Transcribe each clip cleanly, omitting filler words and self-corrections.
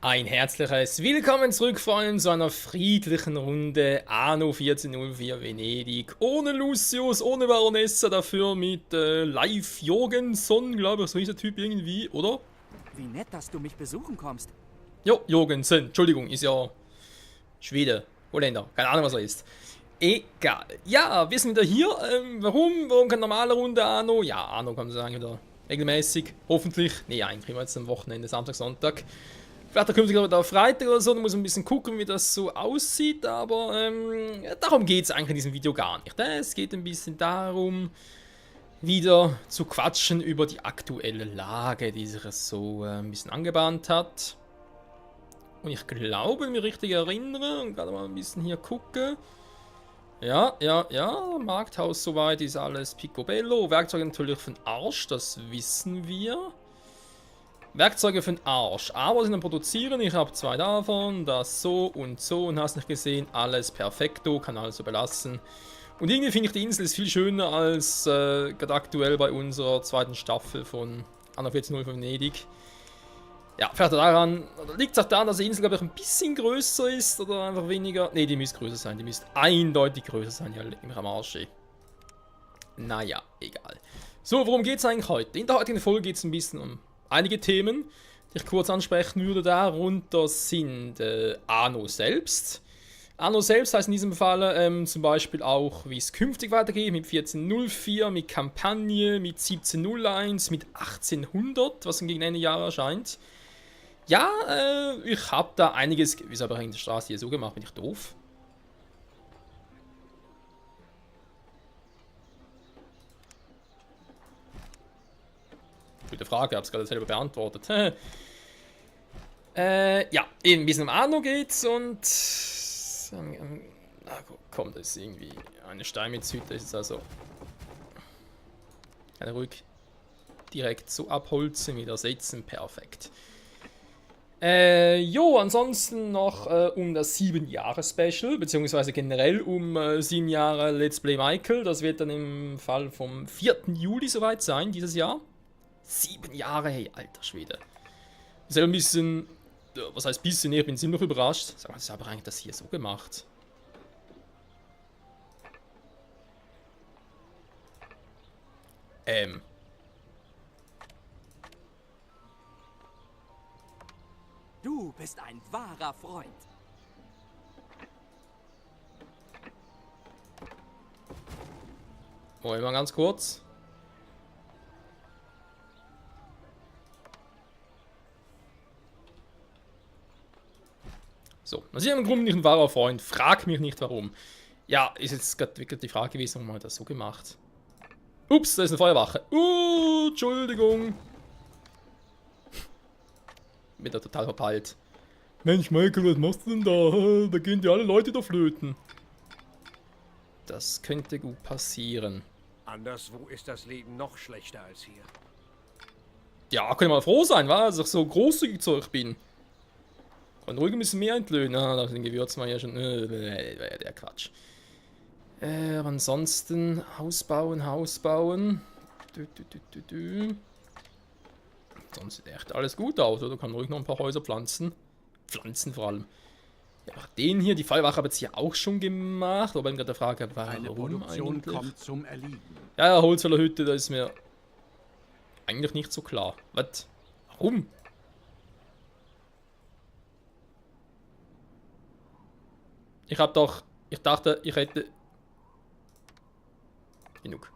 Ein herzliches Willkommen zurück, Freunde, zu einer friedlichen Runde Anno 1404 Venedig. Ohne Lucius, ohne Baronessa, dafür mit Leif Jorgensen, glaube ich, so hieß der Typ irgendwie, oder? Wie nett, dass du mich besuchen kommst. Jo, Jorgensen, Entschuldigung, ist ja Schwede, Holländer, keine Ahnung, was er ist. Egal. Ja, wir sind wieder hier. Warum keine normale Runde Anno? Ja, Anno kann man sagen, wieder regelmäßig, hoffentlich. Nee, eigentlich immer jetzt am Wochenende, Samstag, Sonntag. Vielleicht der künftig wieder auf Freitag oder so, da muss man ein bisschen gucken, wie das so aussieht, aber darum geht es eigentlich in diesem Video gar nicht. Es geht ein bisschen darum, wieder zu quatschen über die aktuelle Lage, die sich so ein bisschen angebahnt hat. Und ich glaube, wenn ich mich richtig erinnere und gerade mal ein bisschen hier gucke. Ja, Markthaus soweit ist alles picobello. Werkzeuge natürlich von Arsch, das wissen wir. Werkzeuge für den Arsch. Aber sie dann produzieren. Ich habe 2 davon. Das so und hast nicht gesehen. Alles perfekto. Kann also belassen. Und irgendwie finde ich, die Insel ist viel schöner als gerade aktuell bei unserer zweiten Staffel von Anno 1404 von Venedig. Ja, vielleicht daran, liegt es auch daran, dass die Insel, glaube ich, ein bisschen größer ist oder einfach weniger. Ne, die müsste größer sein. Die müsste eindeutig größer sein. Ja, leck mich am Arsch. Naja, egal. So, worum geht es eigentlich heute? In der heutigen Folge geht es ein bisschen um einige Themen, die ich kurz ansprechen würde. Darunter sind Anno selbst. Anno selbst heißt in diesem Fall zum Beispiel auch, wie es künftig weitergeht, mit 1404, mit Kampagne, mit 1701, mit 1800, was gegen Ende Jahr erscheint. Ja, ich habe da einiges. Wieso habe ich in der Straße hier so gemacht? Bin ich doof? Gute Frage, habe es gerade selber beantwortet. Ja, ein bisschen um Anno geht's und. Komm, das ist irgendwie eine Steinmetzhütte, ist es also. Kann ich ruhig direkt so abholzen, wieder setzen, perfekt. Ansonsten noch um das 7-Jahre-Special, beziehungsweise generell um 7 Jahre Let's Play Michael. Das wird dann im Fall vom 4. Juli soweit sein, dieses Jahr. 7 Jahre, hey, alter Schwede. Ist ja ein bisschen, was heißt bisschen, ich bin ziemlich überrascht. Sag mal, das habe ich eigentlich das hier so gemacht. Du bist ein wahrer Freund. Mal ganz kurz. So, das ist ja im Grunde nicht ein wahrer Freund. Frag mich nicht warum. Ja, ist jetzt gerade wirklich die Frage gewesen, warum man das so gemacht. Ups, da ist eine Feuerwache. Entschuldigung. Wieder total verpeilt. Mensch, Michael, was machst du denn da? Da gehen dir alle Leute da flöten. Das könnte gut passieren. Anderswo ist das Leben noch schlechter als hier. Ja, kann ich mal froh sein, dass ich so großzügig zu euch bin. Und ruhig ein bisschen mehr entlöhnen. Da sind Gewürze mal ja schon. Der Quatsch. Aber ansonsten Haus bauen. Sonst sieht echt alles gut aus, oder? Kann ruhig noch ein paar Häuser pflanzen. Pflanzen vor allem. Ja, den hier, die Fallwache habe ich jetzt hier auch schon gemacht. Aber ich gerade die Frage, warum eigentlich? Kommt zum Erliegen. Ja, Holzfäller Hütte, da ist mir eigentlich nicht so klar. Was? Warum? Ich dachte, ich hätte genug.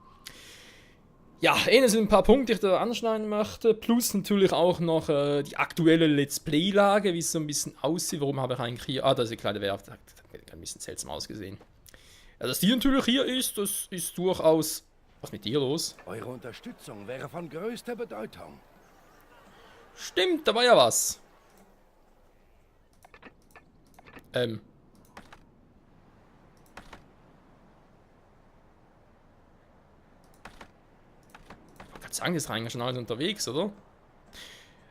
Ja, sind ein paar Punkte, die ich da anschneiden möchte. Plus natürlich auch noch die aktuelle Let's Play-Lage, wie es so ein bisschen aussieht. Warum habe ich eigentlich hier. Da ist eine kleine Werft. Das hat ein bisschen seltsam ausgesehen. Ja, dass die natürlich hier ist, das ist durchaus. Was ist mit dir los? Eure Unterstützung wäre von größter Bedeutung. Stimmt, da war ja was. Sagen, das ist eigentlich schon alles unterwegs, oder?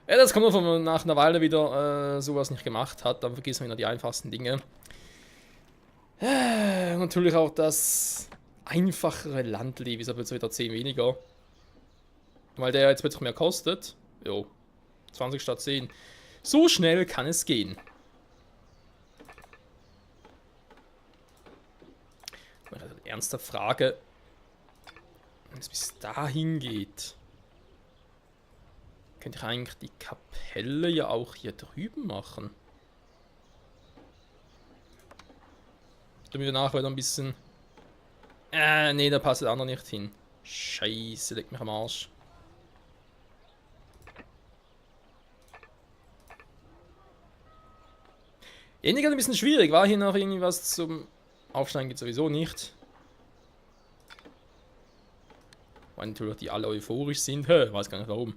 Ja, das kommt nur, wenn man nach einer Weile wieder sowas nicht gemacht hat, dann vergisst man wieder die einfachsten Dinge. Natürlich auch das einfachere Landleben ist aber jetzt wieder 10 weniger. Weil der jetzt plötzlich mehr kostet. Jo, 20 statt 10. So schnell kann es gehen. Also ernste Frage, wenn es bis dahin geht, könnte ich eigentlich die Kapelle ja auch hier drüben machen. Damit wir nachher wieder ein bisschen... nee, da passt der andere nicht hin. Scheiße, leckt mich am Arsch. Ähnlich ein bisschen schwierig. War hier noch irgendwas zum Aufsteigen? Geht sowieso nicht. Weil natürlich die alle euphorisch sind. Weiß gar nicht warum.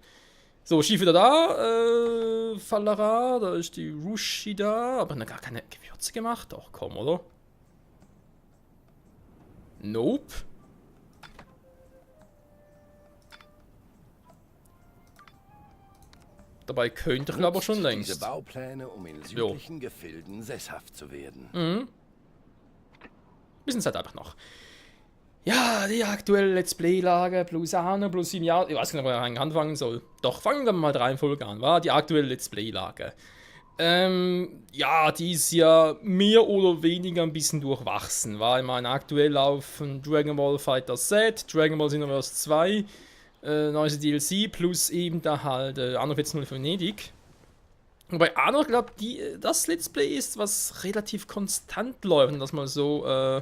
So, Schiff wieder da. Falara, da ist die Rushi da. Aber gar keine Gewürze gemacht. Doch, komm, oder? Nope. Dabei könnte ich aber schon längst. Diese Baupläne, um in südlichen Gefilden sesshaft zu werden. Mhm. Bisschen Zeit einfach noch. Ja, die aktuelle Let's Play-Lage plus Anno plus 7 Jahre. Ich weiß nicht, ob ich eigentlich anfangen soll. Doch, fangen wir mal 3 Folgen an. War die aktuelle Let's Play-Lage. Ja, die ist ja mehr oder weniger ein bisschen durchwachsen. War immer aktuell auf Dragon Ball Fighter Z, Dragon Ball Xenoverse 2, neues DLC plus eben da halt Anno 14.0 Venedig. Wobei Anno, glaube ich, das Let's Play ist, was relativ konstant läuft, und das mal so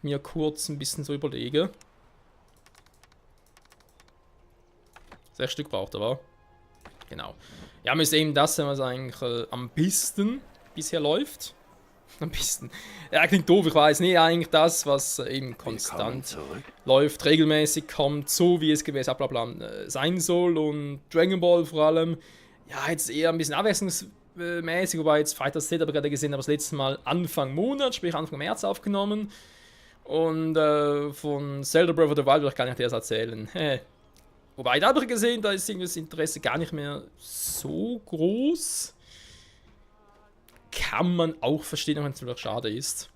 mir kurz ein bisschen so überlege. 6 Stück braucht er, aber. Genau. Ja, ist eben das, was eigentlich am besten bisher läuft. Am besten. Ja, klingt doof, ich weiß. Nee, eigentlich das, was eben konstant läuft, regelmäßig kommt, so wie es gemäß Ablaufplan sein soll. Und Dragon Ball vor allem, ja, jetzt eher ein bisschen abwechslungsmäßig, wobei jetzt Fighter Z, aber gerade gesehen, aber das letzte Mal Anfang Monat, sprich Anfang März aufgenommen. Und von Zelda Breath of the Wild will ich gar nicht erst erzählen. Wobei, da habe ich gesehen, da ist irgendwie das Interesse gar nicht mehr so groß. Kann man auch verstehen, wenn es natürlich schade ist.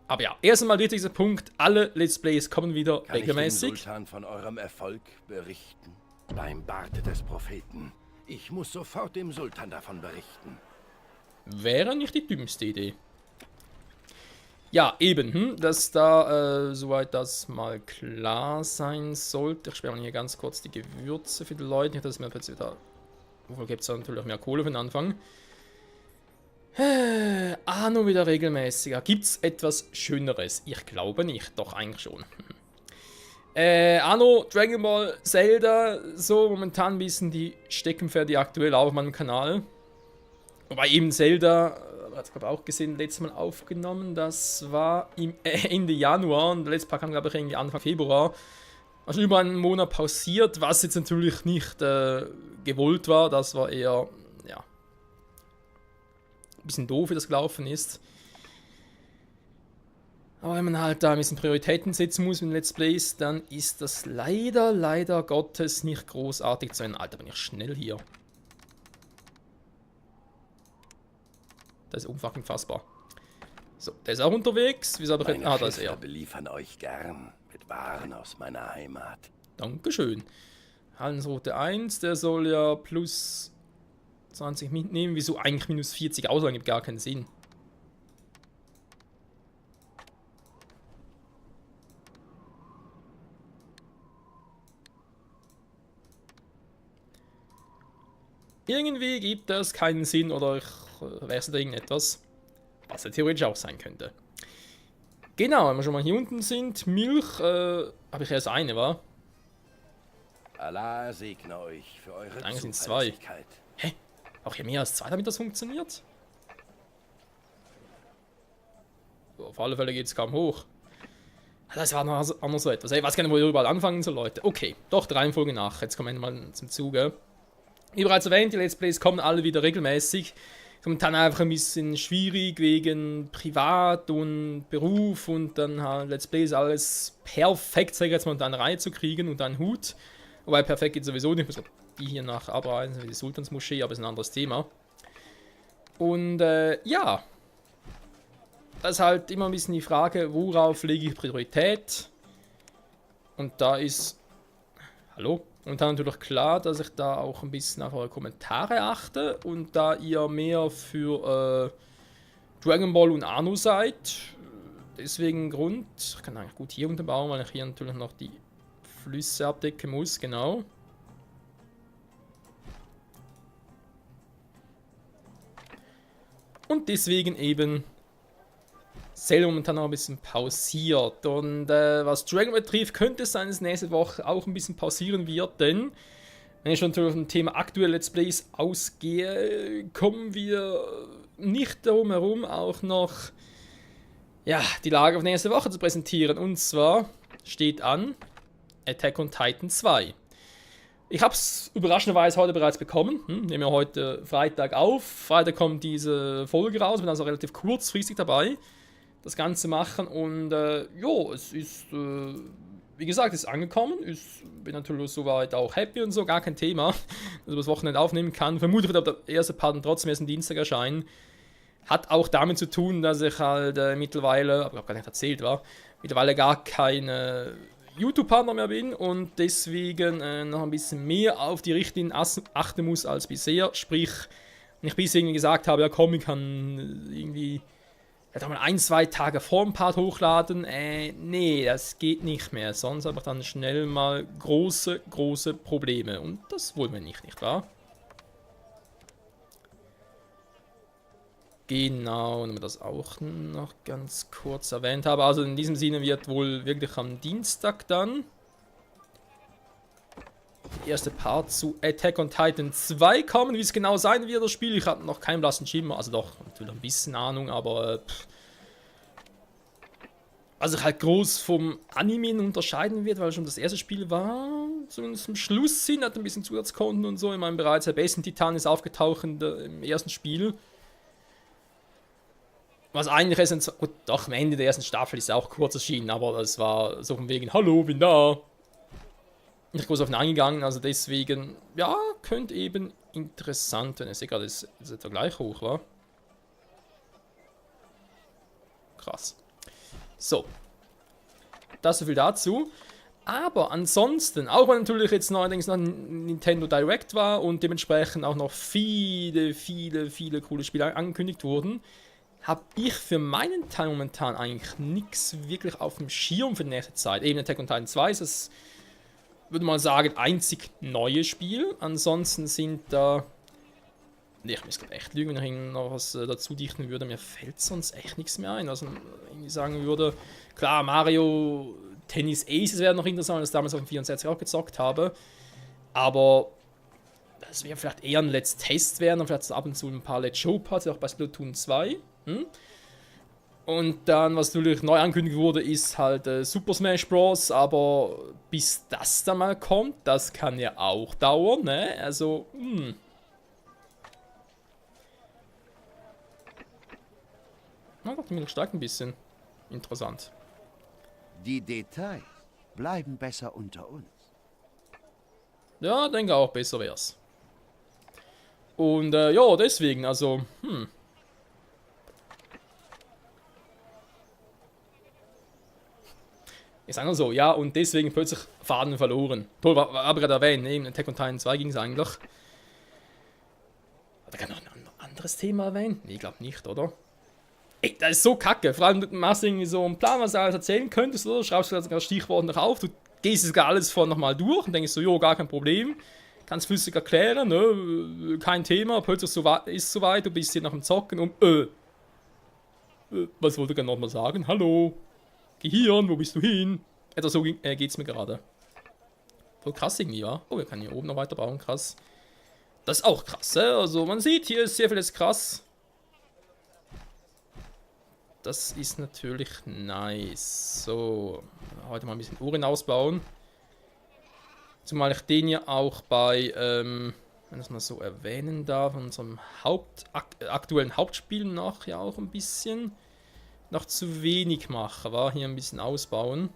Aber ja, erst einmal wichtigster Punkt, alle Let's Plays kommen wieder regelmäßig. Kann ich dem Sultan von eurem Erfolg berichten? Beim Bart des Propheten. Ich muss sofort dem Sultan davon berichten. Wäre nicht die dümmste Idee. Ja, eben, dass da, soweit das mal klar sein sollte. Ich sperre mal hier ganz kurz die Gewürze für die Leute, nicht, dass mir plötzlich wieder... Wofür gibt es da natürlich auch mehr Kohle für den Anfang. Anno wieder regelmäßiger. Gibt es etwas Schöneres? Ich glaube nicht, doch eigentlich schon. Anno, Dragon Ball, Zelda, so momentan ein bisschen die Steckenpferde aktuell auf meinem Kanal. Wobei eben Zelda... hat es, glaube ich, auch gesehen, letztes Mal aufgenommen. Das war im Ende Januar und der letzte Part kam, glaube ich, irgendwie Anfang Februar. Also über einen Monat pausiert, was jetzt natürlich nicht gewollt war. Das war eher, ja, ein bisschen doof, wie das gelaufen ist. Aber wenn man halt da ein bisschen Prioritäten setzen muss mit Let's Plays, dann ist das leider Gottes nicht großartig zu einem. Alter, bin ich schnell hier. Das ist unfucking fassbar. So, der ist auch unterwegs. Wieso habe ich... Ah, da ist er. Beliefern euch gern mit Waren aus meiner Heimat. Dankeschön. Handelsroute 1, der soll ja plus 20 mitnehmen. Wieso eigentlich minus 40 Ausland? Gibt gar keinen Sinn. Irgendwie gibt das keinen Sinn, oder ich wechsle da irgendetwas, was ja theoretisch auch sein könnte. Genau, wenn wir schon mal hier unten sind, Milch, habe ich erst eine, war? Allah segne euch für eure Eigentlich sind es 2. Zuverlässigkeit. Hä? Auch hier mehr als 2, damit das funktioniert? So, auf alle Fälle geht es kaum hoch. Das war noch anders so etwas. Ich weiß gar nicht, wo ihr überall anfangen soll, Leute. Okay, doch, 3 Folgen nach. Jetzt kommen wir mal zum Zuge. Wie bereits erwähnt, die Let's Plays kommen alle wieder regelmäßig. Momentan einfach ein bisschen schwierig wegen Privat und Beruf und dann halt Let's Plays alles perfekt, sag ich jetzt mal, unter eine Reihe zu kriegen und einen Hut. Wobei perfekt geht sowieso nicht. Ich muss die hier nach abreisen, wie die Sultansmoschee, aber ist ein anderes Thema. Und ja, das ist halt immer ein bisschen die Frage, worauf lege ich Priorität? Und da ist... Hallo? Und dann natürlich klar, dass ich da auch ein bisschen auf eure Kommentare achte. Und da ihr mehr für Dragon Ball und Anno seid, deswegen Grund, ich kann eigentlich gut hier unterbauen, weil ich hier natürlich noch die Flüsse abdecken muss, genau. Und deswegen eben Cell momentan noch ein bisschen pausiert. Und was Dragon Ball betrifft, könnte es sein, dass nächste Woche auch ein bisschen pausieren wird, denn wenn ich schon auf dem Thema aktuelle Let's Plays ausgehe, kommen wir nicht darum herum, auch noch ja, die Lage auf nächste Woche zu präsentieren. Und zwar steht an Attack on Titan 2. Ich habe es überraschenderweise heute bereits bekommen. Nehmen wir heute Freitag auf. Freitag kommt diese Folge raus. Bin also relativ kurzfristig dabei, das Ganze machen. Und ja, es ist, wie gesagt, es ist angekommen. Ich bin natürlich soweit auch happy und so, gar kein Thema, dass ich das Wochenende aufnehmen kann. Vermutlich wird der erste Part trotzdem erst am Dienstag erscheinen. Hat auch damit zu tun, dass ich halt mittlerweile, aber ich habe gar nicht erzählt, mittlerweile gar keine YouTube-Partner mehr bin und deswegen noch ein bisschen mehr auf die Richtlinien achten muss als bisher. Sprich, wenn ich bisher irgendwie gesagt habe, ja komm, ich kann irgendwie ja, mal 1-2 Tage vor dem Part hochladen. Nee, das geht nicht mehr. Sonst habe ich dann schnell mal große Probleme. Und das wollen wir nicht wahr? Genau, und wir das auch noch ganz kurz erwähnt habe. Also in diesem Sinne wird wohl wirklich am Dienstag dann der erste Part zu Attack on Titan 2 kommen. Wie es genau sein wird, das Spiel, ich habe noch keinen blassen Schimmer. Also doch, natürlich ein bisschen Ahnung, aber was sich halt groß vom Anime unterscheiden wird, weil schon das erste Spiel war, zumindest zum Schluss hin, hat ein bisschen Zusatzkonten und so. Ich meine, bereits der Base Titan ist aufgetaucht im ersten Spiel. Was eigentlich ist, gut, doch, am Ende der ersten Staffel ist auch kurz erschienen, aber das war so von wegen, hallo, bin da. Nicht groß auf ihn eingegangen, also deswegen, ja, könnte eben interessant werden. Ich sehe gerade, ist etwa gleich hoch, wa? Krass. So. Das so viel dazu. Aber ansonsten, auch wenn natürlich jetzt neuerdings noch ein Nintendo Direct war und dementsprechend auch noch viele coole Spiele angekündigt wurden, habe ich für meinen Teil momentan eigentlich nichts wirklich auf dem Schirm für die nächste Zeit. Eben Attack on Titan 2 ist das, würde man sagen, einzig neue Spiel. Ansonsten sind da... Nee, ich muss gerade echt lügen, wenn ich noch was dazu dichten würde. Mir fällt sonst echt nichts mehr ein. Also, wenn ich sagen würde, klar, Mario Tennis Aces wäre noch interessant, weil ich das damals auf dem 64 auch gezockt habe. Aber das wäre vielleicht eher ein Let's Test werden und vielleicht ab und zu ein paar Let's Show Parts, auch bei Splatoon 2. Und dann, was natürlich neu angekündigt wurde, ist halt Super Smash Bros. Aber bis das dann mal kommt, das kann ja auch dauern, ne? Also, Na, doch, mir steigt ein bisschen. Interessant. Die Details bleiben besser unter uns. Ja, denke auch, besser wär's. Und ja, deswegen, also, Ich sage nur so, ja, und deswegen plötzlich Faden verloren. Toll, aber gerade erwähnt, eben Attack on Titan 2 ging es eigentlich. Hat er noch ein anderes Thema erwähnt? Nee, ich glaube nicht, oder? Ey, das ist so kacke. Vor allem, du machst irgendwie so einen Plan, was du alles erzählen könntest, oder? Schreibst du das Stichwort noch auf, du gehst es gar alles von nochmal durch und denkst so, jo, gar kein Problem. Kannst flüssig erklären, ne? Kein Thema, plötzlich ist soweit, du bist hier noch am Zocken und was wollte ich gerade nochmal sagen? Hallo? Gehirn, wo bist du hin? Etwa so geht's mir gerade. Voll krass irgendwie, wa? Oh, wir können hier oben noch weiter bauen, krass. Das ist auch krass, also man sieht, hier ist sehr vieles krass. Das ist natürlich nice. So, heute mal ein bisschen Uhren ausbauen. Zumal ich den ja auch bei, wenn ich das mal so erwähnen darf, unserem aktuellen Hauptspiel noch ja auch ein bisschen noch zu wenig mache. War hier ein bisschen ausbauen.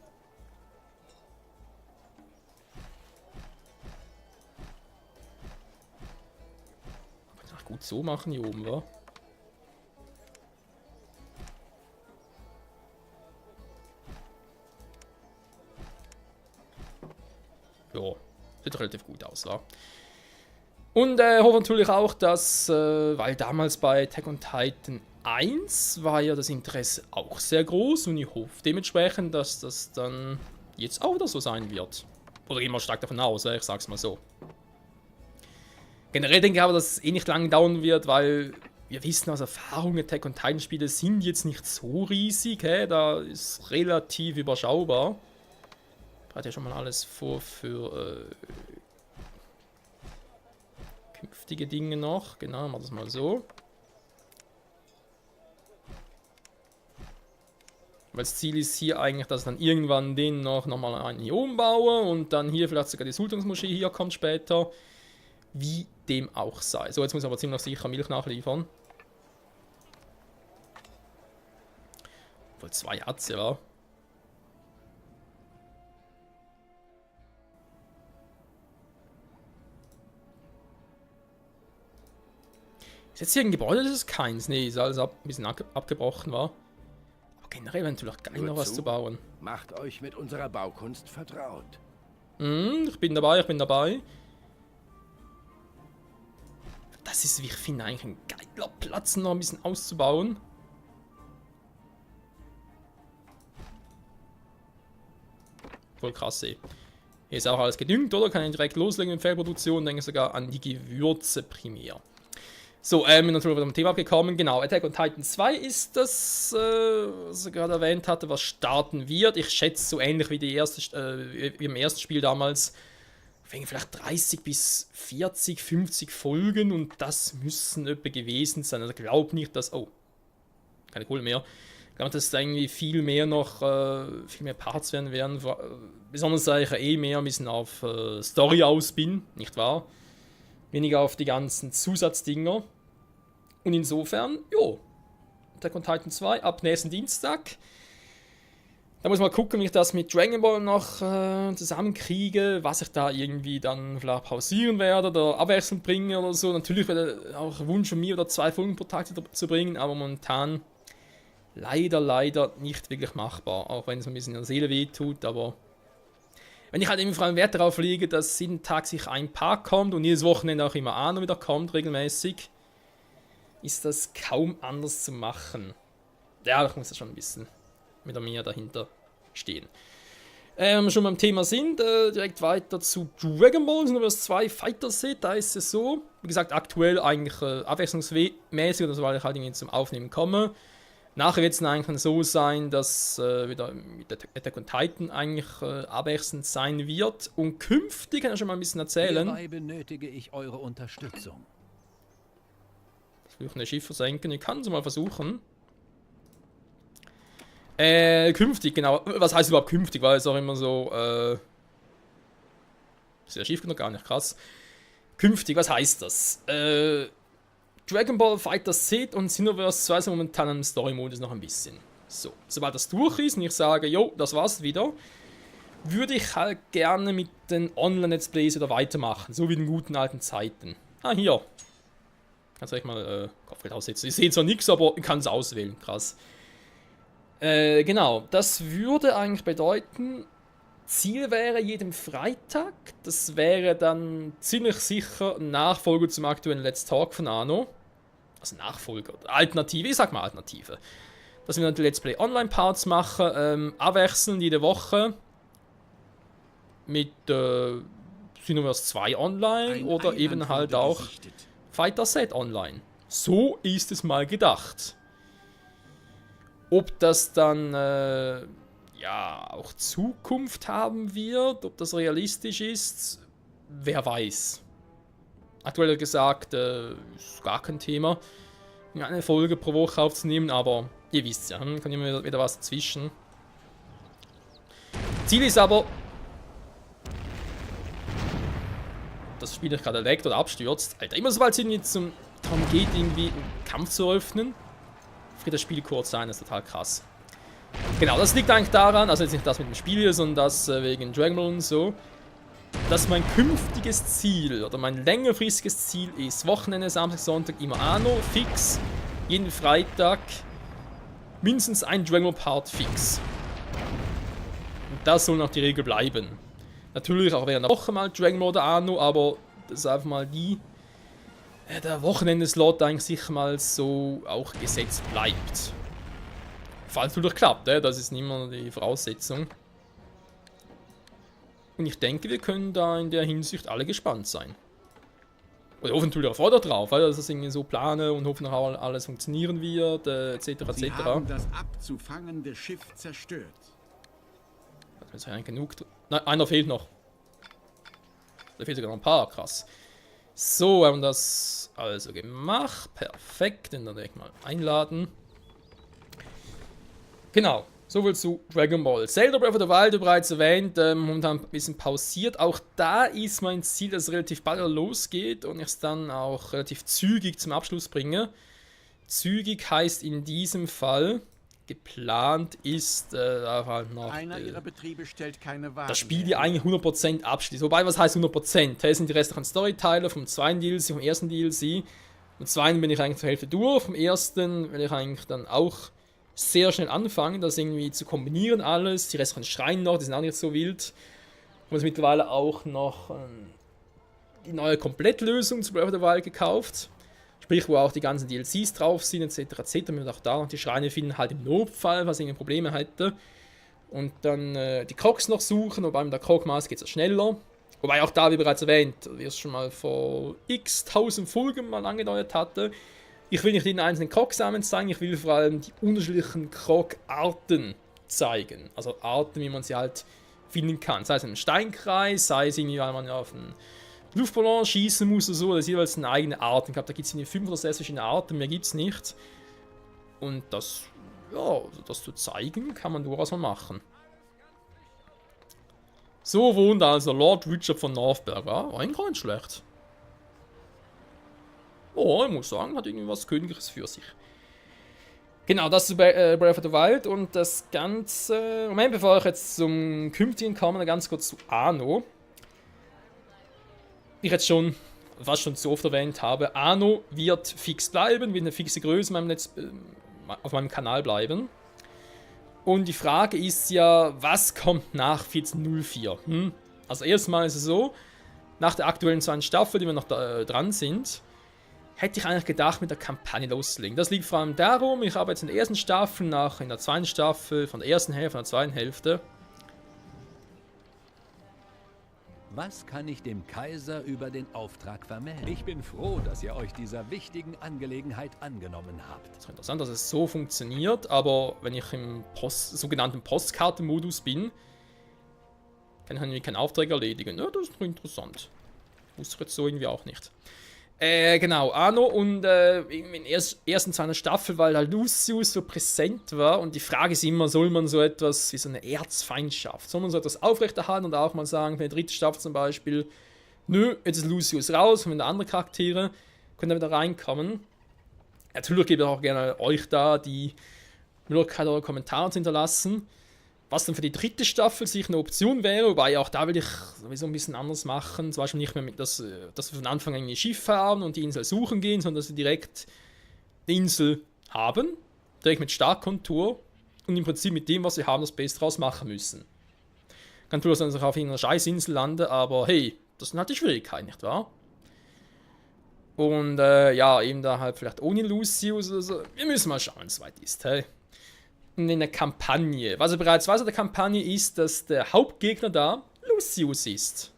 Kann ich auch gut so machen hier oben, wa? Ja, sieht sieht relativ gut aus, wa? Und hoffe natürlich auch, dass, weil damals bei Attack on Titan 1 war ja das Interesse auch sehr groß und ich hoffe dementsprechend, dass das dann jetzt auch wieder so sein wird. Oder gehen wir stark davon aus, ich sag's mal so. Generell denke ich aber, dass es eh nicht lange dauern wird, weil wir wissen aus Erfahrung, Attack on Titan Spiele sind jetzt nicht so riesig, da ist relativ überschaubar. Ich hatte ja schon mal alles vor für künftige Dinge noch. Genau, machen wir das mal so. Weil das Ziel ist hier eigentlich, dass ich dann irgendwann den nochmal einen hier umbaue und dann hier vielleicht sogar die Sultansmoschee hier kommt später. Wie dem auch sei. So, jetzt muss ich aber ziemlich sicher Milch nachliefern. Obwohl 2 hat es ja. Ist jetzt hier ein Gebäude? Das ist keins. Nee, ist alles ein bisschen abgebrochen war. Aber generell wäre natürlich geil, noch was zu bauen. Macht euch mit unserer Baukunst vertraut. Ich bin dabei, ich bin dabei. Das ist, wie ich finde, eigentlich ein geiler Platz, noch ein bisschen auszubauen. Voll krass, ey. Hier ist auch alles gedüngt, oder? Kann ich direkt loslegen mit Feldproduktion, denke sogar an die Gewürze primär. So, bin natürlich wieder vom Thema abgekommen. Genau, Attack on Titan 2 ist das, was ich gerade erwähnt hatte, was starten wird. Ich schätze so ähnlich wie, wie im ersten Spiel damals. Vielleicht 30 bis 40, 50 Folgen und das müssen etwa gewesen sein. Also ich glaube nicht, dass... Oh, keine Kohle mehr. Ich glaube, dass da irgendwie viel mehr noch, viel mehr Parts werden. Besonders da ich ja eh mehr ein bisschen auf Story aus bin, nicht wahr? Weniger auf die ganzen Zusatzdinger. Und insofern, jo, Attack on Titan 2 ab nächsten Dienstag. Da muss man gucken, wie ich das mit Dragon Ball noch zusammenkriege, was ich da irgendwie dann vielleicht pausieren werde oder abwechselnd bringe oder so. Natürlich wäre auch ein Wunsch von mir, oder 2 Folgen pro Tag zu bringen, aber momentan leider nicht wirklich machbar. Auch wenn es ein bisschen in der Seele wehtut, aber wenn ich halt eben vor allem Wert darauf lege, dass jeden Tag sich ein Paar kommt und jedes Wochenende auch immer einer wieder kommt, regelmäßig, ist das kaum anders zu machen. Ja, da muss das schon ein bisschen mit mehr dahinter stehen. Schon beim Thema sind, direkt weiter zu Dragon Ball Xenoverse 2 Fighter Set. Da ist es so, wie gesagt, aktuell eigentlich abwechslungsmäßig, oder so, weil ich halt irgendwie zum Aufnehmen komme. Nachher wird es dann eigentlich so sein, dass wieder mit Attack on Titan eigentlich abwechselnd sein wird. Und künftig kann ich schon mal ein bisschen erzählen. Hierbei benötige ich eure Unterstützung. Versuchen, das Schiff versenken. Ich kann es mal versuchen. Künftig, genau. Was heißt überhaupt künftig? Weil es auch immer so, ist ja Schiff noch gar nicht, krass. Künftig, was heißt das? Dragon Ball Fighter Z und Xenoverse 2 sind momentan im Story-Modus noch ein bisschen. So, sobald das durch ist und ich sage, jo, das war's wieder, würde ich halt gerne mit den Online-Let's Plays wieder weitermachen. So wie in den guten alten Zeiten. Ah, hier. Kannst du mal Kopfgeld aussetzen. Ich sehe zwar nichts, aber ich kann es auswählen. Krass. Genau, das würde eigentlich bedeuten, Ziel wäre jeden Freitag. Das wäre dann ziemlich sicher ein Nachfolger zum aktuellen Let's Talk von Anno. Also Nachfolger, Alternative, ich sag mal Alternative. Dass wir dann die Let's Play Online-Parts machen, abwechselnd jede Woche mit Xenoverse 2 online oder eben halt auch Fighter Set online. So ist es mal gedacht. Ob das dann ja auch Zukunft haben wird, ob das realistisch ist, wer weiß. Aktuell gesagt, ist gar kein Thema, eine Folge pro Woche aufzunehmen, aber ihr wisst ja, kann immer wieder was dazwischen. Ziel ist aber, das Spiel nicht gerade leckt oder abstürzt. Alter, immer sobald es irgendwie darum geht, irgendwie einen Kampf zu öffnen, friert das Spiel kurz sein, das ist total krass. Genau, das liegt eigentlich daran, also jetzt nicht das mit dem Spiel, sondern das wegen Dragon Ball und so, dass mein künftiges Ziel oder mein längerfristiges Ziel ist, Wochenende, Samstag, Sonntag immer Anno, fix, jeden Freitag mindestens ein Dragon Ball Part fix. Und das soll noch die Regel bleiben. Natürlich auch während der Woche mal Dragon Ball oder Anno, aber das ist einfach mal der Wochenendeslot eigentlich sicher mal so auch gesetzt bleibt. Falls es natürlich klappt, das ist nicht immer die Voraussetzung. Und ich denke, wir können da in der Hinsicht alle gespannt sein. Und hoffen natürlich auch vorher drauf, dass das irgendwie so plane und hoffen auch alles funktionieren wird, etc. etc. Sie haben das abzufangende Schiff zerstört. Das ist ja eigentlich genug. Nein, einer fehlt noch. Da fehlt sogar noch ein paar, krass. So, wir haben das also gemacht. Perfekt, den dann direkt mal einladen. Genau, soviel zu Dragon Ball. Zelda Breath of the Wild, bereits erwähnt, momentan ein bisschen pausiert. Auch da ist mein Ziel, dass es relativ bald losgeht und ich es dann auch relativ zügig zum Abschluss bringe. Zügig heißt in diesem Fall, geplant ist, halt noch Einer ihrer Betriebe stellt keine Waren das Spiel mehr. ja eigentlich 100% abschließt. Wobei, was heißt 100%? Das sind die restlichen Storyteile vom zweiten DLC, vom ersten DLC. Vom zweiten bin ich eigentlich zur Hälfte durch. Vom ersten will ich eigentlich dann auch sehr schnell anfangen, das irgendwie zu kombinieren alles. Die restlichen Schreine noch, die sind auch nicht so wild. Und jetzt mittlerweile auch noch die neue Komplettlösung zu Breath of the Wild gekauft. Sprich, wo auch die ganzen DLCs drauf sind, etc. etc. Und auch da noch die Schreine finden, halt im Notfall, was irgendwie Probleme hätte. Und dann die Crocs noch suchen, wobei mit der Croc-Maus geht es schneller. Wobei auch da, wie bereits erwähnt, wie es schon mal vor x tausend Folgen mal angedeutet hatte, ich will nicht den einzelnen Croc-Samen zeigen, ich will vor allem die unterschiedlichen Croc-Arten zeigen. Also Arten, wie man sie halt finden kann. Sei es in einem Steinkreis, sei es irgendwie, weil man auf einen Luftballon schießen muss oder so, das ist jeweils eine eigene Art. Ich glaube, da gibt es 5 oder 6 verschiedene Arten, mehr gibt es nicht. Und das, ja, das zu zeigen, kann man durchaus mal machen. So wohnt also Lord Richard von Northberg. Ja, war eigentlich gar nicht schlecht. Oh, ich muss sagen, hat irgendwie was Königliches für sich. Genau, das ist Breath of the Wild und das Ganze... Moment, bevor ich jetzt zum Künftigen komme, ganz kurz zu Anno. Wie ich jetzt schon fast schon zu oft erwähnt habe, Anno wird fix bleiben, wird eine fixe Größe auf meinem Kanal bleiben. Und die Frage ist ja, was kommt nach 1404? Also erstmal ist es so, nach der aktuellen zweiten Staffel, die wir noch dran sind, hätte ich eigentlich gedacht, mit der Kampagne loszulegen. Das liegt vor allem darum, ich habe jetzt in der ersten Staffel, in der zweiten Staffel, von der ersten Hälfte, von der zweiten Hälfte. Was kann ich dem Kaiser über den Auftrag vermelden? Ich bin froh, dass ihr euch dieser wichtigen Angelegenheit angenommen habt. Das ist interessant, dass es so funktioniert, aber wenn ich im sogenannten Postkartenmodus bin, kann ich irgendwie keinen Auftrag erledigen. Ja, das ist doch interessant. Wusste ich jetzt so irgendwie auch nicht. Genau, Anno und in der ersten zweiten Staffel, weil halt Lucius so präsent war und die Frage ist immer, soll man so etwas wie so eine Erzfeindschaft, soll man so etwas aufrechterhalten und auch mal sagen, für die dritte Staffel zum Beispiel, nö, jetzt ist Lucius raus, und wenn da andere Charaktere können da wieder reinkommen. Natürlich gebe ich auch gerne euch da die Möglichkeit, eure Kommentare zu hinterlassen. Was dann für die dritte Staffel sicher eine Option wäre, wobei auch da will ich sowieso ein bisschen anders machen. Zum Beispiel nicht mehr, dass wir von Anfang an ein Schiff haben und die Insel suchen gehen, sondern dass wir direkt eine Insel haben, direkt mit Startkontur und im Prinzip mit dem, was wir haben, das Beste draus machen müssen. Kann natürlich sein, dass ich auf irgendeiner Scheißinsel lande, aber hey, das sind halt die Schwierigkeiten, nicht wahr? Und ja, eben da halt vielleicht ohne Lucius oder so. Wir müssen mal schauen, wenn es weit ist, hey. In der Kampagne. Was er bereits weiß an der Kampagne ist, dass der Hauptgegner da Lucius ist.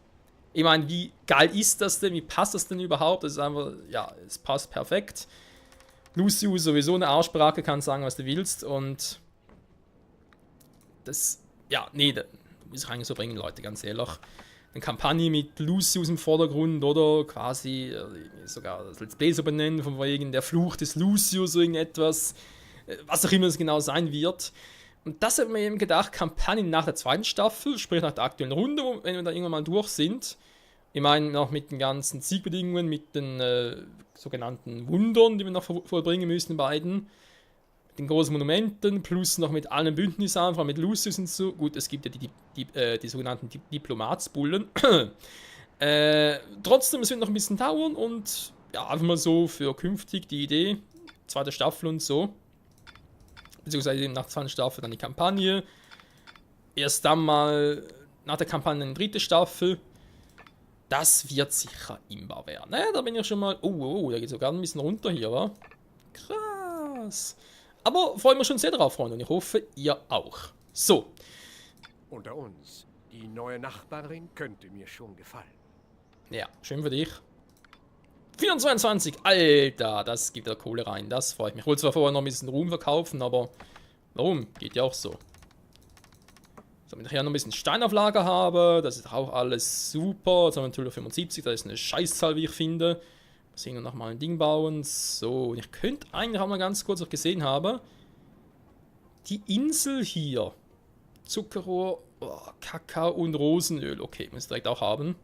Ich meine, wie geil ist das denn? Wie passt das denn überhaupt? Das ist einfach, ja, es passt perfekt. Lucius sowieso eine Arschbracke, kann sagen, was du willst. Und das, ja, nee, das muss ich eigentlich so bringen, Leute, ganz ehrlich. Eine Kampagne mit Lucius im Vordergrund oder quasi sogar das Let's Play so benennen, von wegen der Fluch des Lucius, so irgendetwas. Was auch immer es genau sein wird. Und das hat mir eben gedacht, Kampagnen nach der zweiten Staffel, sprich nach der aktuellen Runde, wenn wir da irgendwann mal durch sind. Ich meine, noch mit den ganzen Siegbedingungen, mit den sogenannten Wundern, die wir noch vollbringen müssen, beiden. Mit den großen Monumenten, plus noch mit allen Bündnissen, vor allem mit Lucius und so. Gut, es gibt ja die sogenannten Diplomatsbullen. Trotzdem, es wird noch ein bisschen dauern und ja, einfach mal so für künftig die Idee, zweite Staffel und so. Beziehungsweise nach der zweiten Staffel dann die Kampagne. Erst dann mal nach der Kampagne eine dritte Staffel. Das wird sicher imbar werden. Naja, da bin ich schon mal... Oh, da geht sogar ein bisschen runter hier, wa? Krass. Aber freuen wir schon sehr drauf, Freunde. Und ich hoffe, ihr auch. So. Unter uns, die neue Nachbarin könnte mir schon gefallen. Ja, schön für dich. 422, Alter, das gibt ja Kohle rein. Das freut mich. Ich wollte zwar vorher noch ein bisschen Ruhm verkaufen, aber warum? Geht ja auch so. So, wenn ich hier noch ein bisschen Stein auf Lager habe, das ist auch alles super. Jetzt haben wir natürlich 75, das ist eine Scheißzahl, wie ich finde. Mal sehen und nochmal ein Ding bauen. So, und ich könnte eigentlich auch mal ganz kurz noch gesehen haben, die Insel hier. Zuckerrohr, Kakao und Rosenöl. Okay, muss ich direkt auch haben.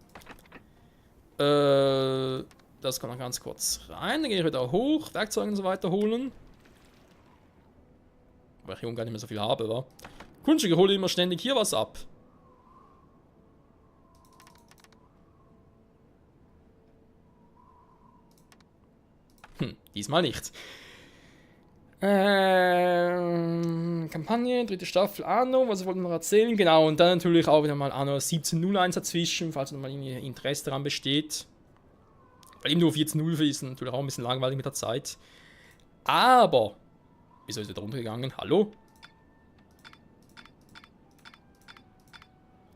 Das kann man ganz kurz rein. Dann gehe ich wieder hoch, Werkzeuge und so weiter holen. Weil ich hier gar nicht mehr so viel habe, wa? Kunststücke hole immer ständig hier was ab. Diesmal nicht. Kampagne, dritte Staffel, Anno, was wollten wir noch erzählen? Genau, und dann natürlich auch wieder mal Anno 17.01 dazwischen, falls noch mal irgendwie Interesse daran besteht. Weil eben nur 14.0 ist natürlich auch ein bisschen langweilig mit der Zeit. Aber, wieso ist er da runtergegangen? Hallo?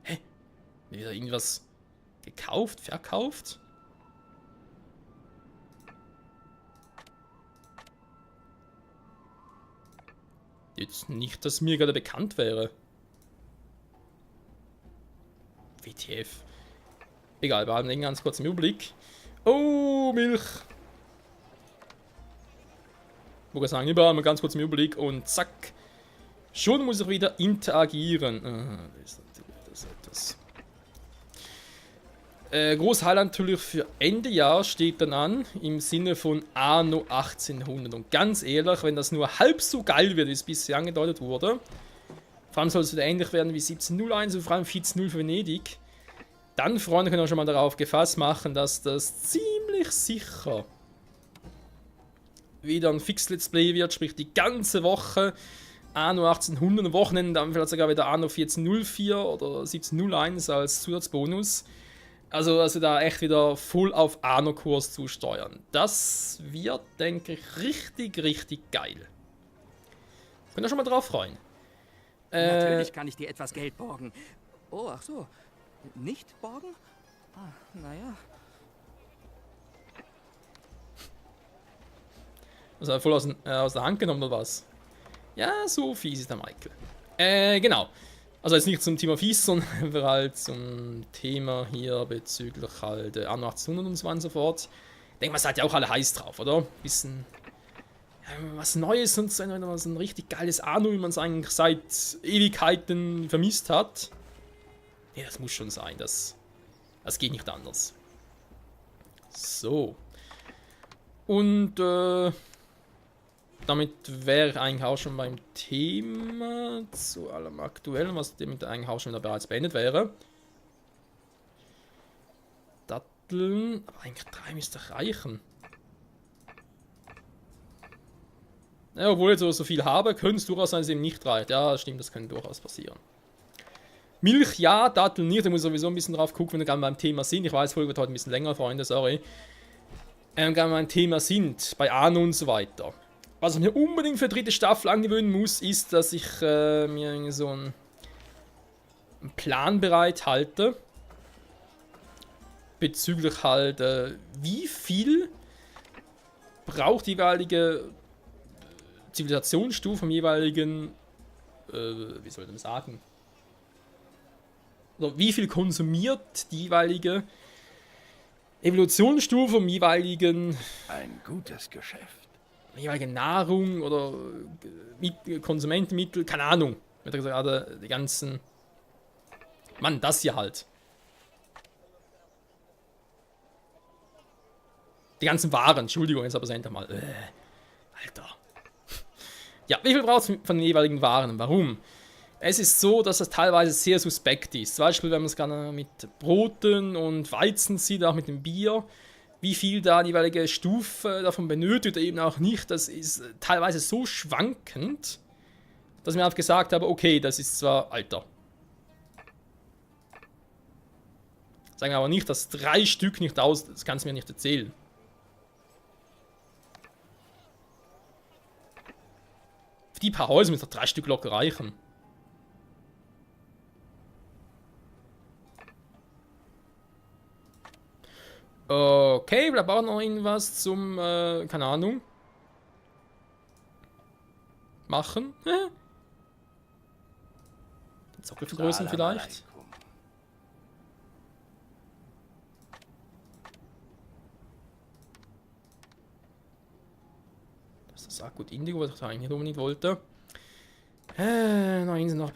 Hä? Wieder irgendwas gekauft, verkauft? Jetzt nicht, dass mir gerade bekannt wäre. WTF. Egal, wir haben den ganz kurz im Überblick. Oh, Milch. Ich wollte sagen, überall mal ganz kurz im Überblick und zack. Schon muss ich wieder interagieren. Das ist natürlich das. Großes Highlight natürlich für Ende Jahr steht dann an, im Sinne von Anno 1800. Und ganz ehrlich, wenn das nur halb so geil wird, wie es bisher angedeutet wurde, vor allem soll es wieder ähnlich werden wie 1701 und vor allem 14.0 für Venedig, dann, Freunde, können wir schon mal darauf gefasst machen, dass das ziemlich sicher wieder ein Fix-Let's Play wird, sprich die ganze Woche Anno 1800, am Wochenende dann vielleicht sogar wieder Anno 1404 oder 1701 als Zusatzbonus. Also da echt wieder voll auf Anno-Kurs zusteuern. Das wird, denke ich, richtig geil. Könnt ihr schon mal drauf freuen. Natürlich kann ich dir etwas Geld borgen. Oh, ach so. Nicht borgen? Ah, naja. Also voll aus der Hand genommen oder was? Ja, so fies ist der Michael. Genau. Also jetzt nicht zum Thema fies, sondern einfach halt zum Thema hier bezüglich halt Anno 1800 und so weiter und so fort. Ich denke, man seid ja auch alle heiß drauf, oder? Bisschen was Neues und so ein richtig geiles Anno, wie man es eigentlich seit Ewigkeiten vermisst hat. Nee, das muss schon sein, das geht nicht anders. So. Und damit wäre ich eigentlich auch schon beim Thema zu allem Aktuellen, was damit eigentlich auch schon wieder bereits beendet wäre. Datteln, aber eigentlich 3 müsste reichen. Ja, obwohl ich so viel habe, könnte es durchaus sein, dass es eben nicht reicht. Ja, stimmt, das könnte durchaus passieren. Milch ja, Datteln nicht, da muss ich sowieso ein bisschen drauf gucken, wenn wir gerade beim Thema sind. Ich weiß, die Folge wird heute ein bisschen länger, Freunde, sorry. Gerade beim Thema sind, bei Anno und so weiter. Was ich mir unbedingt für die dritte Staffel angewöhnen muss, ist, dass ich mir so einen Plan bereit halte. Bezüglich halt, wie viel braucht die jeweilige Zivilisationsstufe vom jeweiligen, wie soll ich das sagen? Oder wie viel konsumiert die jeweilige Evolutionsstufe vom jeweiligen... Ein gutes Geschäft. jeweilige Nahrung oder Konsumentenmittel, keine Ahnung. Wird er gesagt, die ganzen... Mann, das hier halt. Die ganzen Waren, Entschuldigung, jetzt aber es endlich mal. Alter. Ja, wie viel braucht es von den jeweiligen Waren? Warum? Es ist so, dass das teilweise sehr suspekt ist. Zum Beispiel, wenn man es gerne mit Broten und Weizen sieht, auch mit dem Bier. Wie viel da die jeweilige Stufe davon benötigt oder eben auch nicht, das ist teilweise so schwankend, dass ich mir einfach gesagt habe, okay, das ist zwar Alter. Sagen wir aber nicht, dass 3 Stück nicht aus... Das kannst du mir nicht erzählen. Für die paar Häuser müssen doch 3 Stück locker reichen. Okay, bleibt auch noch irgendwas zum, keine Ahnung. Machen. Den Sockel vergrößern vielleicht. Das ist das gut Indigo, was ich eigentlich nicht unbedingt wollte. Noch Insel noch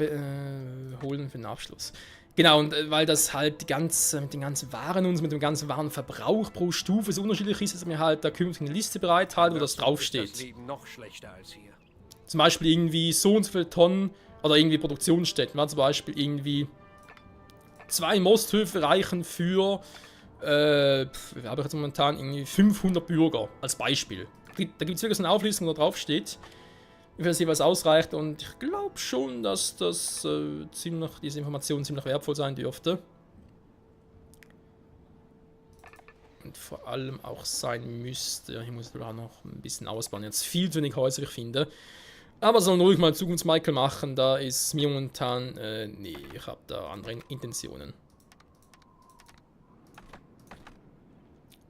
holen für den Abschluss. Genau, und weil das halt mit den ganzen Waren und mit dem ganzen Warenverbrauch pro Stufe so unterschiedlich ist, dass mir halt da künftig eine Liste bereithalten, wo das draufsteht. Das Leben noch schlechter als hier. Zum Beispiel irgendwie so und so viele Tonnen oder irgendwie Produktionsstätten. Zum Beispiel irgendwie 2 Mosthöfe reichen für, habe ich jetzt momentan irgendwie 500 Bürger als Beispiel. Da gibt es wirklich so eine Auflistung, wo da draufsteht, wie viel jeweils ausreicht, und ich glaube schon, dass das diese Information ziemlich wertvoll sein dürfte. Und vor allem auch sein müsste. Hier muss ich auch noch ein bisschen ausbauen. Jetzt viel zu wenig Häuser, ich finde. Aber sollen ruhig mal Zukunfts-Michael machen, da ist mir momentan, nee, ich habe da andere Intentionen.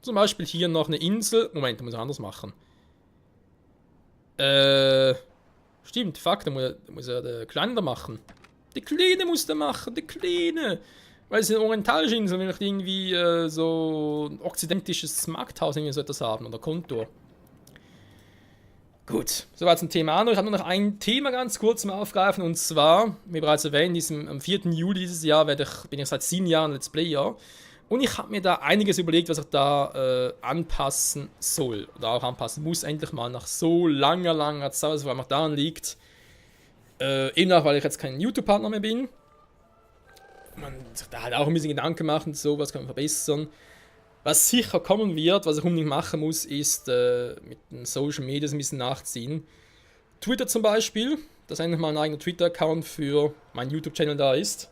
Zum Beispiel hier noch eine Insel. Moment, da muss ich anders machen. Stimmt, fuck, da muss er den Kleinen da machen. Die Kleine muss der machen, die Kleine. Weil es ist eine orientalische Insel, will ich irgendwie so ein okzidentisches Markthaus irgendwie so etwas haben oder Kontor. Gut, soweit zum Thema Anno. Ich habe nur noch ein Thema ganz kurz mal aufgreifen, und zwar, wie bereits erwähnt, am 4. Juli dieses Jahr bin ich seit 7 Jahren Let's Player. Und ich habe mir da einiges überlegt, was ich da anpassen soll. Oder auch anpassen muss, endlich mal nach so langer Zeit, was einfach daran liegt. Eben auch, weil ich jetzt kein YouTube-Partner mehr bin. Man sich da halt auch ein bisschen Gedanken machen, so, was kann man verbessern. Was sicher kommen wird, was ich unbedingt machen muss, ist mit den Social Media ein bisschen nachziehen. Twitter zum Beispiel, dass endlich mal ein eigener Twitter-Account für meinen YouTube-Channel da ist.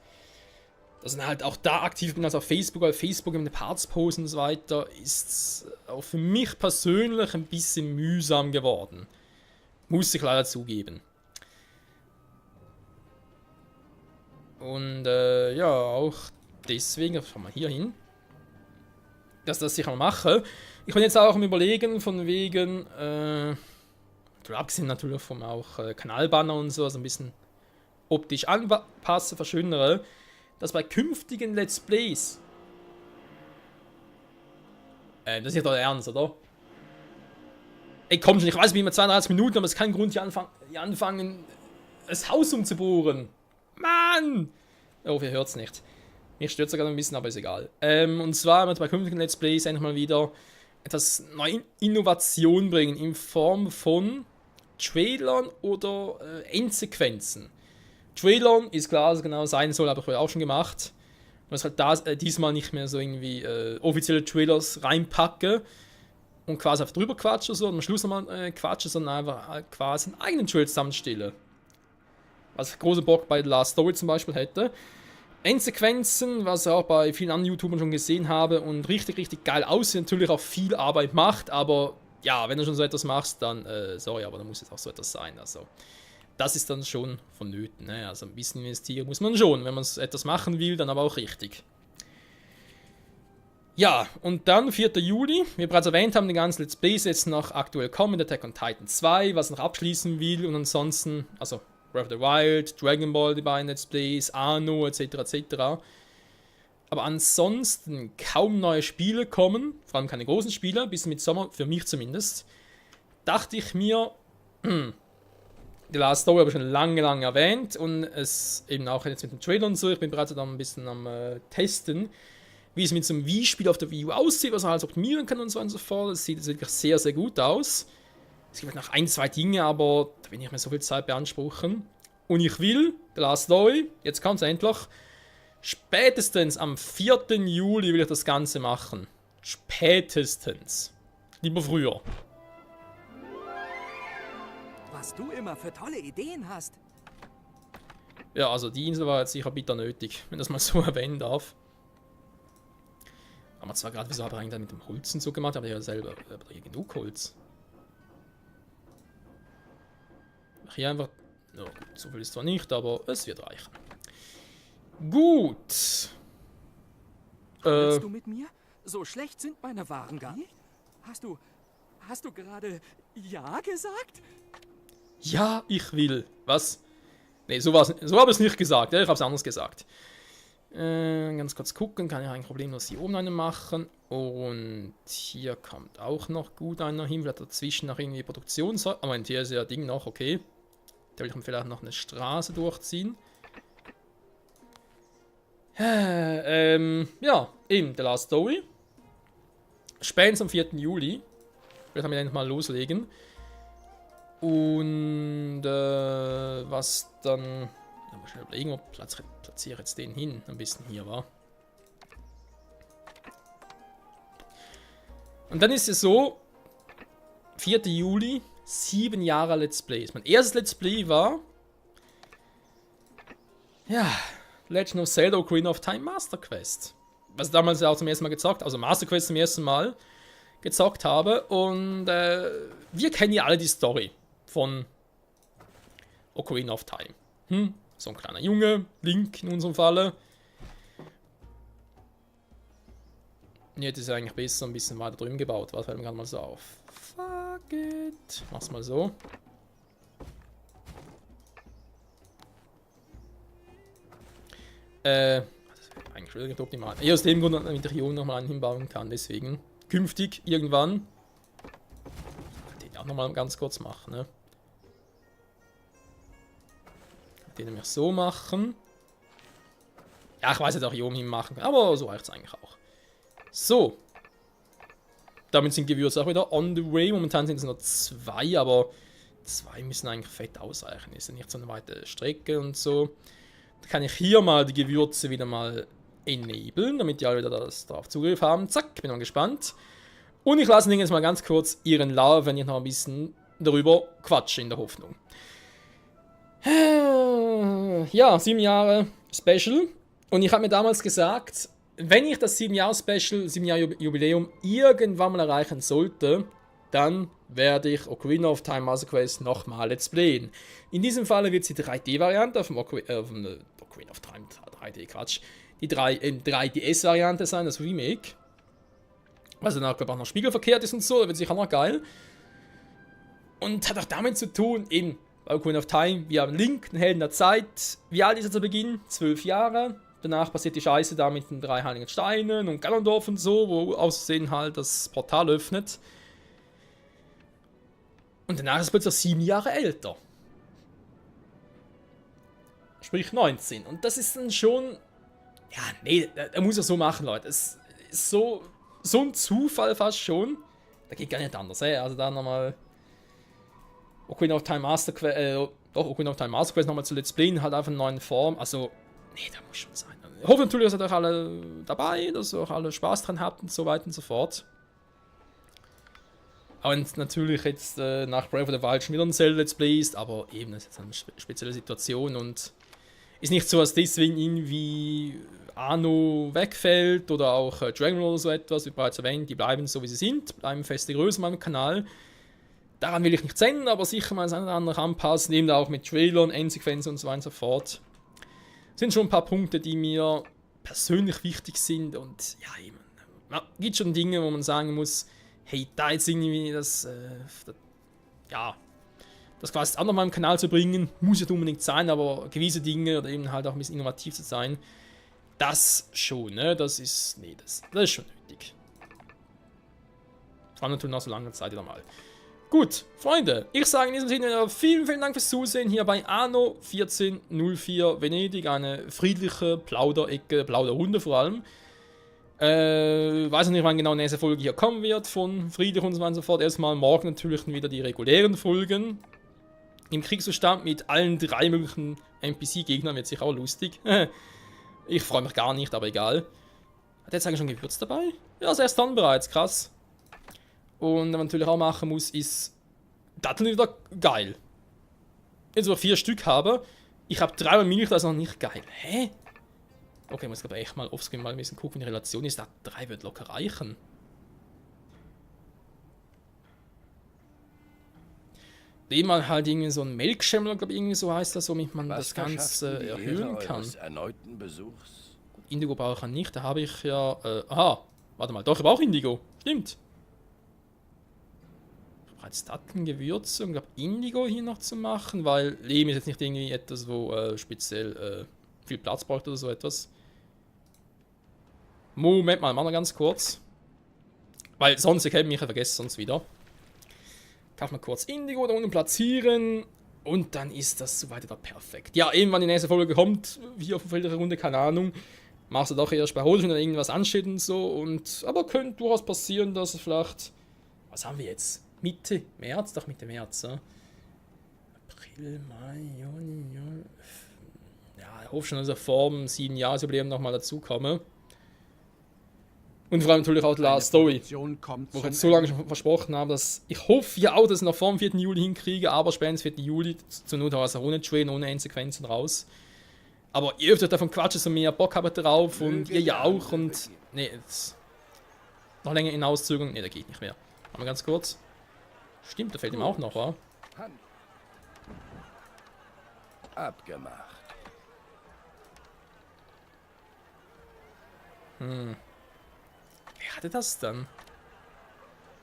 Dass ich halt auch da aktiv bin als auf Facebook, weil Facebook in den Parts posten und so weiter, ist auch für mich persönlich ein bisschen mühsam geworden. Muss ich leider zugeben. Und ja, auch deswegen, schauen wir hier hin, dass das sicher mal mache. Ich bin jetzt auch am Überlegen, von wegen, abgesehen natürlich vom auch Kanalbanner und so, also ein bisschen optisch anpasse, verschönere, dass bei künftigen Let's Plays. Das ist ja doch ernst, oder? Ey, komm schon, ich weiß, wie immer 32 Minuten, aber es ist kein Grund, hier anfangen, das Haus umzubohren. Mann! Oh, ihr hört's nicht. Mich stört es sogar ein bisschen, aber ist egal. Und zwar wird bei künftigen Let's Plays endlich mal wieder etwas neue Innovation bringen in Form von Trailern oder Endsequenzen. Trailern ist klar, was genau sein soll, habe ich vorher auch schon gemacht. Und dass halt diesmal nicht mehr so irgendwie offizielle Trailers reinpacke und quasi einfach drüber quatsche so, und am Schluss nochmal quatsche, sondern einfach quasi einen eigenen Trailer zusammenstelle. Was ich großen Bock bei The Last Story zum Beispiel hätte. Endsequenzen, was ich auch bei vielen anderen YouTubern schon gesehen habe und richtig geil aussieht, natürlich auch viel Arbeit macht, aber ja, wenn du schon so etwas machst, dann, sorry, aber dann muss es auch so etwas sein, also das ist dann schon vonnöten, ne? Also ein bisschen investieren muss man schon, wenn man etwas machen will, dann aber auch richtig. Ja, und dann 4. Juli, wie wir bereits erwähnt haben, die ganzen Let's Plays jetzt noch aktuell kommen, Attack on Titan 2, was ich noch abschließen will, und ansonsten, also Breath of the Wild, Dragon Ball, die beiden Let's Plays, Anno, etc. Aber ansonsten kaum neue Spiele kommen, vor allem keine großen Spiele, bis mit Sommer, für mich zumindest. Dachte ich mir, The Last Story habe ich schon lange erwähnt, und es eben auch jetzt mit dem Trailer und so, ich bin bereits dann ein bisschen am Testen, wie es mit so einem Wii-Spiel auf der Wii U aussieht, was man halt optimieren kann und so fort. Das sieht wirklich sehr gut aus. Es gibt noch 1, 2 Dinge, aber da will ich nicht mehr so viel Zeit beanspruchen. Und ich will, The Last Story, jetzt kommt es endlich, spätestens am 4. Juli will ich das Ganze machen. Spätestens. Lieber früher. Was du immer für tolle Ideen hast. Ja, also die Insel war jetzt sicher bitter nötig, wenn das mal so erwähnen darf. Haben wir zwar gerade, wieso habe ich eigentlich mit dem Holz und so gemacht, aber ja selber hier genug Holz. Hier einfach. Ja, gut, so viel ist zwar nicht, aber es wird reichen. Gut. Willst du mit mir? So schlecht sind meine Waren gar nicht. Hast du gerade ja gesagt? Ja, ich will. Was? Nee, so habe ich es nicht gesagt. Ja, ich habe es anders gesagt. Ganz kurz gucken, kann ich eigentlich problemlos hier oben einen machen. Und hier kommt auch noch gut einer hin. Vielleicht dazwischen noch irgendwie Produktion. Moment, hier ist ja Ding noch, okay. Da will ich vielleicht noch eine Straße durchziehen. Ja, eben, The Last Story. Spätestens am 4. Juli. Vielleicht haben wir endlich mal loslegen. Und was dann. Da muss ich schnell überlegen, ob platziere jetzt den hin. Ein bisschen hier war. Und dann ist es so: 4. Juli, 7 Jahre Let's Plays. Mein erstes Let's Play war. Ja, Legend of Zelda Ocarina of Time Master Quest. Was ich damals ja auch zum ersten Mal gezockt, also Master Quest zum ersten Mal gezockt habe. Und wir kennen ja alle die Story von Ocarina of Time. So ein kleiner Junge, Link in unserem Falle. Jetzt ist es eigentlich besser ein bisschen weiter drüben gebaut. Was fällt mir gerade mal so auf? Fuck it. Mach's mal so. Das ist eigentlich wirklich optimal. Eher aus dem Grund, damit ich hier oben nochmal einen hinbauen kann. Deswegen künftig irgendwann. Den auch nochmal ganz kurz machen. Ne? Den nämlich so machen. Ja, ich weiß jetzt auch hier oben hin machen. Aber so reicht es eigentlich auch. So. Damit sind Gewürze auch wieder on the way. Momentan sind es nur 2, aber 2 müssen eigentlich fett ausreichen. Ist ja nicht so eine weite Strecke und so. Da kann ich hier mal die Gewürze wieder mal enablen, damit die alle wieder darauf Zugriff haben. Zack, bin mal gespannt. Und ich lasse den jetzt mal ganz kurz ihren Laufen, wenn ich noch ein bisschen darüber quatsche, in der Hoffnung. Ja, 7 Jahre Special. Und ich habe mir damals gesagt, wenn ich das 7 Jahre Special, 7 Jahre Jubiläum irgendwann mal erreichen sollte, dann werde ich Ocarina of Time Master Quest nochmal Let's Playen. In diesem Fall wird es die 3D-Variante von Ocarina of Time 3D, Quatsch. Die 3DS-Variante sein, das Remake. Was dann auch, glaube ich, auch noch spiegelverkehrt ist und so, da wird sicher noch geil. Und hat auch damit zu tun, eben, bei Ocarina of Time, wir haben Link, den Helden der Zeit. Wie alt ist er zu Beginn? 12 Jahre. Danach passiert die Scheiße da mit den 3 heiligen Steinen und Ganondorf und so, wo aussehen halt das Portal öffnet. Und danach ist er plötzlich 7 Jahre älter. Sprich 19. Und das ist dann schon. Ja, nee, er muss ja so machen, Leute. Es ist so ein Zufall fast schon. Da geht gar nicht anders, ey. Also da nochmal. Ocarina of Time Master Quest. Ocarina of Time Master Quest nochmal zu Let's Playen, halt einfach in neuen Form. Also, nee, da muss schon sein. Ich hoffe natürlich, dass ihr euch alle dabei, dass ihr auch alle Spaß dran habt und so weiter und so fort. Und natürlich jetzt nach Breath of the Wild schon wieder ein Zelda Let's Play ist, aber eben, das ist jetzt eine spezielle Situation und ist nicht so, dass deswegen irgendwie Anno wegfällt oder auch Dragon Ball oder so etwas, wie bereits erwähnt, die bleiben so wie sie sind, bleiben feste Größe auf meinem Kanal. Daran will ich nicht senden, aber sicher mal das eine oder andere anpassen, eben auch mit Trailern, Endsequenzen und so weiter und so fort. Sind schon ein paar Punkte, die mir persönlich wichtig sind und ja, eben, gibt schon Dinge, wo man sagen muss, hey, da jetzt irgendwie das quasi auch noch mal im Kanal zu bringen, muss ja unbedingt sein, aber gewisse Dinge oder eben halt auch ein bisschen innovativ zu sein, das schon, ne, das ist schon nötig. Vor allem natürlich nach so langer Zeit wieder mal. Gut, Freunde, ich sage in diesem Sinne vielen, vielen Dank fürs Zusehen hier bei Anno 1404 Venedig, eine friedliche Plauderecke, Plauderrunde vor allem. Weiß noch nicht, wann genau die nächste Folge hier kommen wird von Friedrich und so weiter und so fort. Erstmal morgen natürlich wieder die regulären Folgen. Im Kriegszustand mit allen 3 möglichen NPC-Gegnern wird sicher auch lustig. Ich freue mich gar nicht, aber egal. Hat jetzt eigentlich schon Gewürz dabei? Ja, das erst dann bereits, krass. Und was man natürlich auch machen muss, ist Datteln wieder geil. Jetzt, wo ich 4 Stück habe, ich habe 3 Milch, das ist noch nicht geil. Hä? Okay, ich muss aber echt mal offscreen mal ein bisschen gucken, wie die Relation ist. Da 3 wird locker reichen. Dem mal halt irgendwie so ein Melkschemmler, glaube ich, irgendwie so heißt das, womit man das Ganze erhöhen kann. Erneuten Besuchs? Indigo brauche ich nicht, da habe ich ja. Aha, warte mal, doch, ich brauche Indigo. Stimmt. Bereits Datengewürze, um, glaube Indigo hier noch zu machen, weil Lehm ist jetzt nicht irgendwie etwas, wo speziell viel Platz braucht oder so etwas. Moment mal, machen wir ganz kurz. Weil sonst, ich hätte mich ja vergessen, sonst wieder. Kann ich mal kurz Indigo da unten platzieren. Und dann ist das soweit wieder perfekt. Ja, eben, wann die nächste Folge kommt, hier auf welcher Runde, keine Ahnung. Machst du doch erst bei Holisch, wenn da irgendwas ansteht und so. Und, aber könnte durchaus passieren, dass es vielleicht. Was haben wir jetzt? Mitte März? Doch, Mitte März, ja. April, Mai, Juni, Juli. Ja, ich hoffe schon, dass ich vor dem 7-Jahres-Jubiläum nochmal dazukomme. Und vor allem natürlich auch die Last Story, wo ich jetzt so lange schon versprochen habe, dass ich hoffe ja auch, dass ich noch vor dem 4. Juli hinkriege, aber spätestens 4. Juli zur Not auch ohne Train, ohne Endsequenzen raus. Aber ihr dürft davon quatschen, so mehr Bock habt drauf und ihr ja auch und... Nee, jetzt... Noch länger hinauszögern? Nee, da geht nicht mehr. Machen wir ganz kurz. Stimmt, da fällt ihm auch noch, wa? Abgemacht. Wer hatte das dann?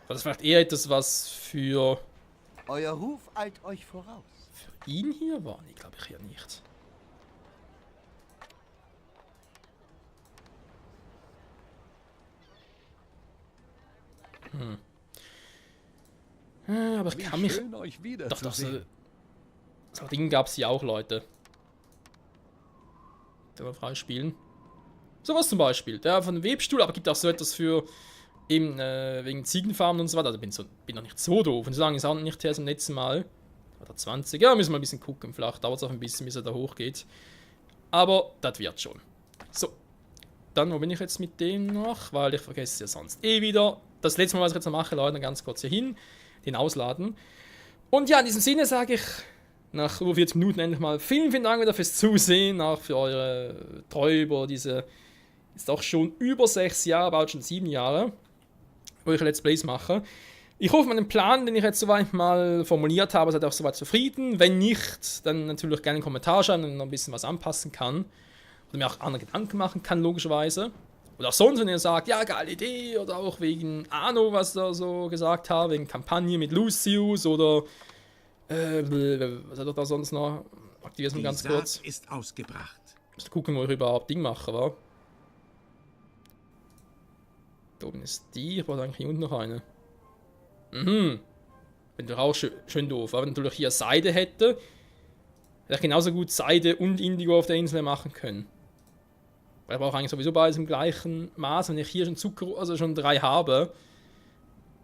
War das vielleicht eher etwas, was für Euer Ruf eilt euch voraus. ihn hier war? Nee, glaube ich ja nicht. Aber ich kann mich... Schön, euch wieder Doch, zu doch, sehen. so Dinge gab es ja auch, Leute. Der wir freispielen. Sowas zum Beispiel. Der von dem Webstuhl, aber gibt auch so etwas für eben wegen Ziegenfarmen und so weiter. Also bin noch nicht so doof. Und so lange ist auch nicht her zum letzten Mal. Oder 20. Ja, müssen wir ein bisschen gucken. Vielleicht dauert es auch ein bisschen, bis er da hochgeht. Aber das wird schon. So. Dann, wo bin ich jetzt mit dem noch? Weil ich vergesse es ja sonst eh wieder. Das letzte Mal, was ich jetzt noch mache, Leute, ganz kurz hier hin. Den ausladen. Und ja, in diesem Sinne sage ich nach über 40 Minuten endlich mal vielen Dank wieder fürs Zusehen, auch für eure Treue über diese, ist auch schon über 6 Jahre, bald schon 7 Jahre, wo ich Let's Plays mache. Ich hoffe, meinen Plan, den ich jetzt soweit mal formuliert habe, seid ihr auch soweit zufrieden. Wenn nicht, dann natürlich gerne einen Kommentar schreiben und noch ein bisschen was anpassen kann. Oder mir auch andere Gedanken machen kann, logischerweise. Oder auch sonst, wenn ihr sagt, ja, geile Idee, oder auch wegen Arno, was er so gesagt hat, wegen Kampagne mit Lucius, oder was hat er da sonst noch? Aktiviert mal ganz kurz. Ist ausgebracht. Muss gucken, wo ich überhaupt Ding mache, wa? Da oben ist die, ich brauche eigentlich hier unten noch eine. Wenn du auch schön doof, aber wenn du natürlich hier Seide hätte ich genauso gut Seide und Indigo auf der Insel machen können. Weil ich brauche eigentlich sowieso beides im gleichen Maß. Wenn ich hier schon schon 3 habe,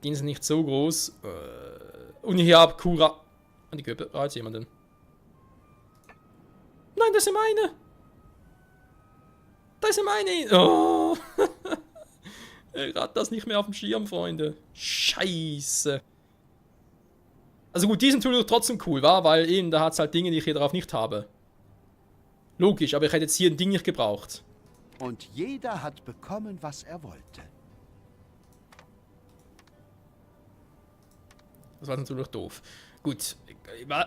die Insel nicht so groß. Und ich hier habe Kura. Und die Göppe, jetzt jemanden. Nein, das ist meine! Das ist meine! Oh! Ich hatte das nicht mehr auf dem Schirm, Freunde. Scheiße. Also gut, die sind natürlich trotzdem cool, wa? Weil eben, da hat es halt Dinge, die ich hier drauf nicht habe. Logisch, aber ich hätte jetzt hier ein Ding nicht gebraucht. Und jeder hat bekommen, was er wollte. Das war natürlich doof. Gut,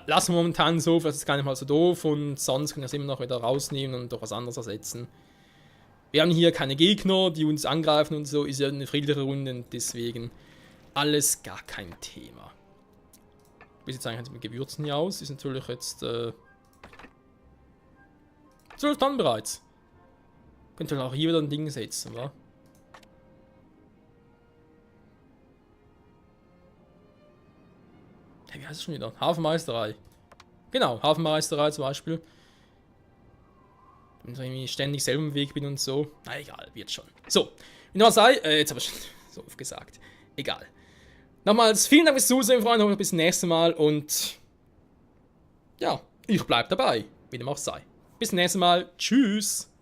lassen wir momentan so, vielleicht ist es gar nicht mal so doof und sonst können wir es immer noch wieder rausnehmen und durch was anderes ersetzen. Wir haben hier keine Gegner, die uns angreifen und so, ist ja eine friedliche Runde und deswegen alles gar kein Thema. Wie sieht es eigentlich mit Gewürzen hier aus? Ist natürlich jetzt 12 Tonnen bereits. Könnte auch hier wieder ein Ding setzen, wa? Hey, wie heißt es schon wieder? Hafenmeisterei. Genau, Hafenmeisterei zum Beispiel. Wenn ich irgendwie ständig selber im Weg bin und so. Na egal, wird schon. So, wie noch sei, jetzt habe ich schon so oft gesagt. Egal. Nochmals vielen Dank fürs Zusehen, Freunde. Bis zum nächsten Mal und ja, ich bleib dabei, wie dem auch sei. Bis zum nächsten Mal. Tschüss.